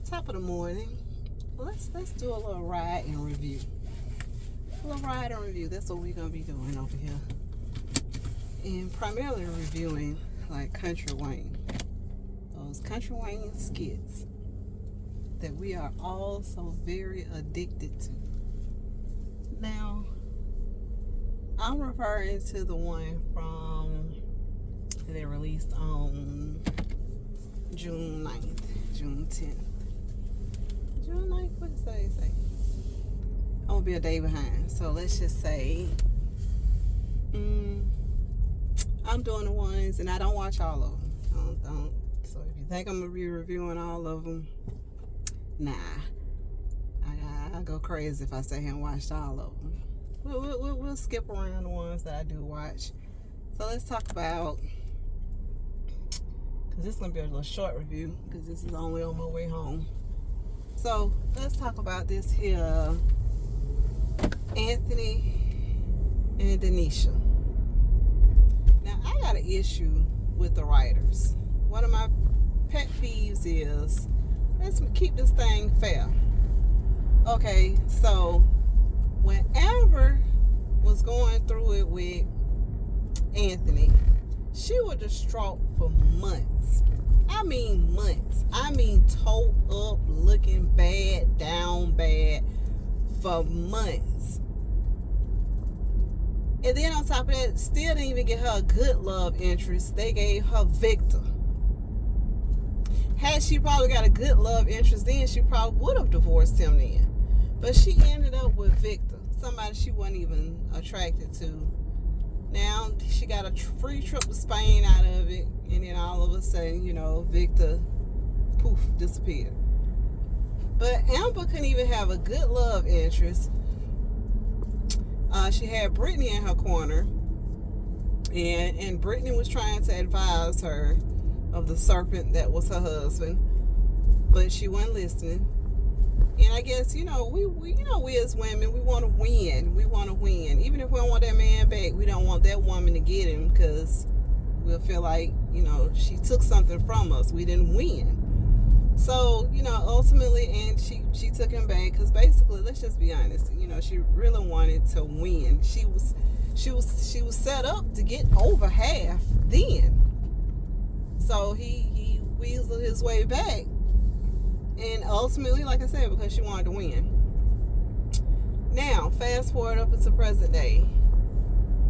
Top of the morning. Let's do a little ride and review. A little ride and review. That's what we're gonna be doing over here. And primarily reviewing like Kountrywayne. Those Kountrywayne skits that we are all so very addicted to. Now, I'm referring to the one from that they released on June 9th, June 10th. June 9th, what does they say? I'm gonna be a day behind. So let's just say I'm doing the ones, and I don't watch all of them. Don't. So if you think I'm gonna be reviewing all of them, nah. I go crazy if I say I haven't watched all of them. We'll skip around the ones that I do watch. So let's talk about, because this is going to be a little short review, because this is only on my way home. So let's talk about this here, Anthony and Denisha. Now, I got an issue with the writers. One of my pet peeves is, let's keep this thing fair. Okay, so when Amber was going through it with Anthony, she was distraught for months. I mean months. I mean toe up, looking bad, down bad for months. And then on top of that, still didn't even get her a good love interest. They gave her Victor. Had she probably got a good love interest then, she probably would have divorced him then. But she ended up with Victor, somebody she wasn't even attracted to. Now she got a free trip to Spain out of it, and then all of a sudden, Victor, poof, disappeared. But Amber couldn't even have a good love interest. She had Brittany in her corner, and Brittany was trying to advise her of the serpent that was her husband, but she wasn't listening. And I guess, we as women, we want to win. We want to win. Even if we don't want that man back, we don't want that woman to get him, because we'll feel like, she took something from us. We didn't win. So, ultimately, and she took him back, because basically, let's just be honest, she really wanted to win. She was set up to get over half then. So he weaseled his way back. And ultimately, like I said, because she wanted to win. Now, fast forward up until present day.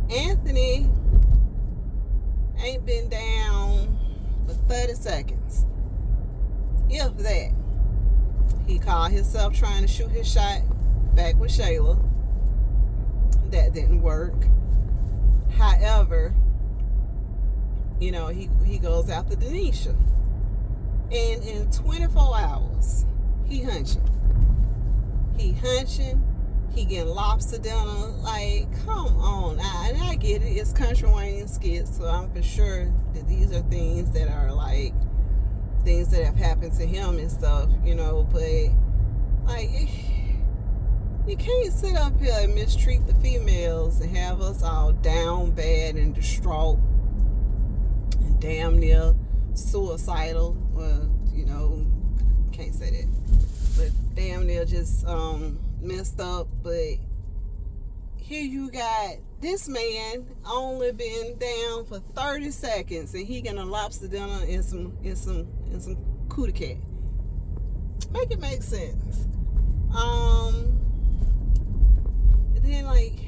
Anthony ain't been down for 30 seconds. If that. He called himself trying to shoot his shot back with Shayla. That didn't work. However, he goes after Denisha. And in 24 hours, he hunching. He getting lobster dinner. Like, come on. And I get it. It's Kountrywayne skits, so I'm for sure that these are things that are like things that have happened to him and stuff, but like, you can't sit up here and mistreat the females and have us all down bad and distraught and damn near suicidal. Well, can't say that, but damn near just messed up. But here you got this man only been down for 30 seconds, and he getting a lobster dinner and some cootie cat. Make it make sense. And then like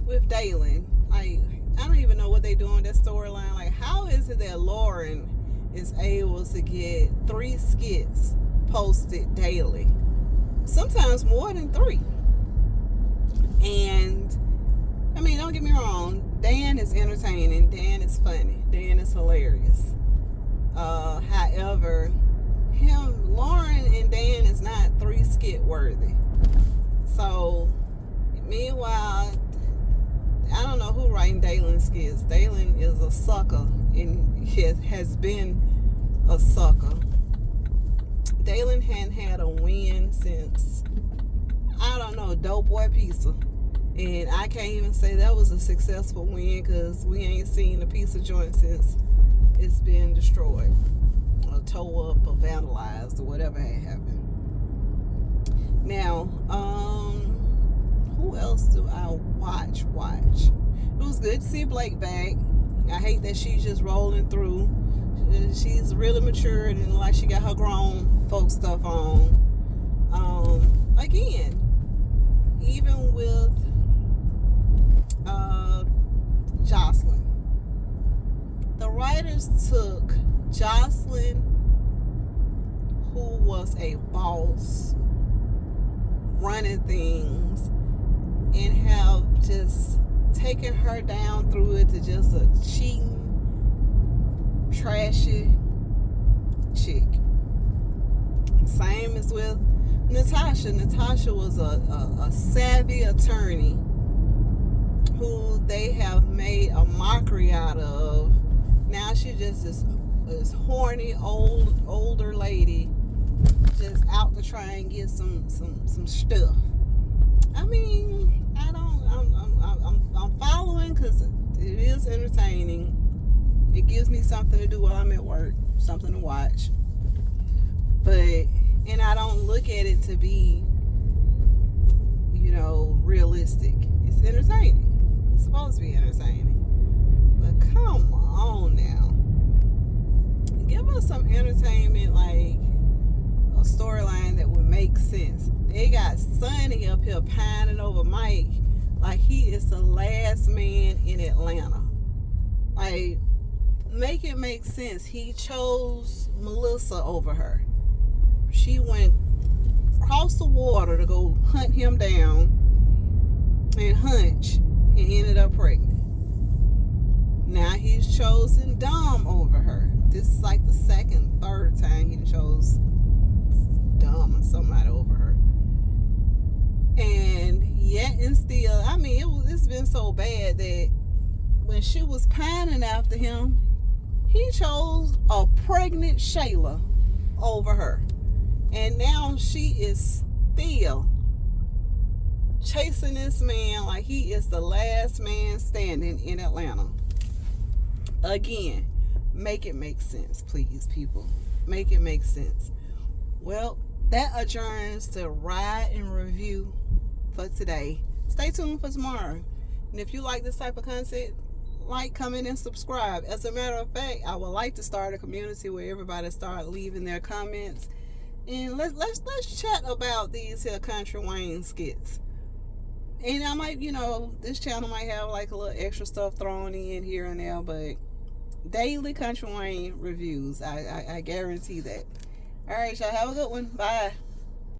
with Dalen, like I don't even know what they doing that storyline. Like, how is it that Lauren is able to get 3 skits posted daily? Sometimes more than 3. And I mean, don't get me wrong, Dan is entertaining, Dan is funny, Dan is hilarious. However, Lauren and Dan is not 3 skit worthy. So meanwhile, I don't know who writing Dalen skits. Dalen is a sucker and has been a sucker. Dalen hadn't had a win since, I don't know, Dope Boy Pizza. And I can't even say that was a successful win, because we ain't seen a pizza joint since it's been destroyed or tore up or vandalized or whatever had happened. Now, who else do I watch? It was good to see Blake back. I hate that she's just rolling through. She's really matured and like she got her grown folk stuff on. Again, even with Jocelyn, the writers took Jocelyn, who was a boss running things, and have just taken her down through it to just a cheating, trashy chick. Same as with Natasha. Natasha was a savvy attorney who they have made a mockery out of. Now she just this horny older lady just out to try and get some stuff. I mean, I'm following because it is entertaining. It gives me something to do while I'm at work, something to watch. And I don't look at it to be, realistic. It's entertaining. It's supposed to be entertaining. But come on now. Give us some entertainment, like a storyline that would make sense. They got Sonny up here pining over Mike like he is the last man in Atlanta. Like, make it make sense. He chose Melissa over her. She went across the water to go hunt him down and hunch and ended up pregnant. Now he's chosen Dom over her. This is like the third time he chose Dom and somebody over her. And yet and still, I mean, it's been so bad that when she was pining after him, he chose a pregnant Shayla over her. And now she is still chasing this man like he is the last man standing in Atlanta. Again, make it make sense, please, people. Make it make sense. Well, that adjourns the ride and review for today. Stay tuned for tomorrow. And if you like this type of content, like, comment, and subscribe. As a matter of fact, I would like to start a community where everybody start leaving their comments. And let's chat about these here Kountrywayne skits. And I might, this channel might have like a little extra stuff thrown in here and there, but daily Kountrywayne reviews. I guarantee that. All right, y'all have a good one. Bye.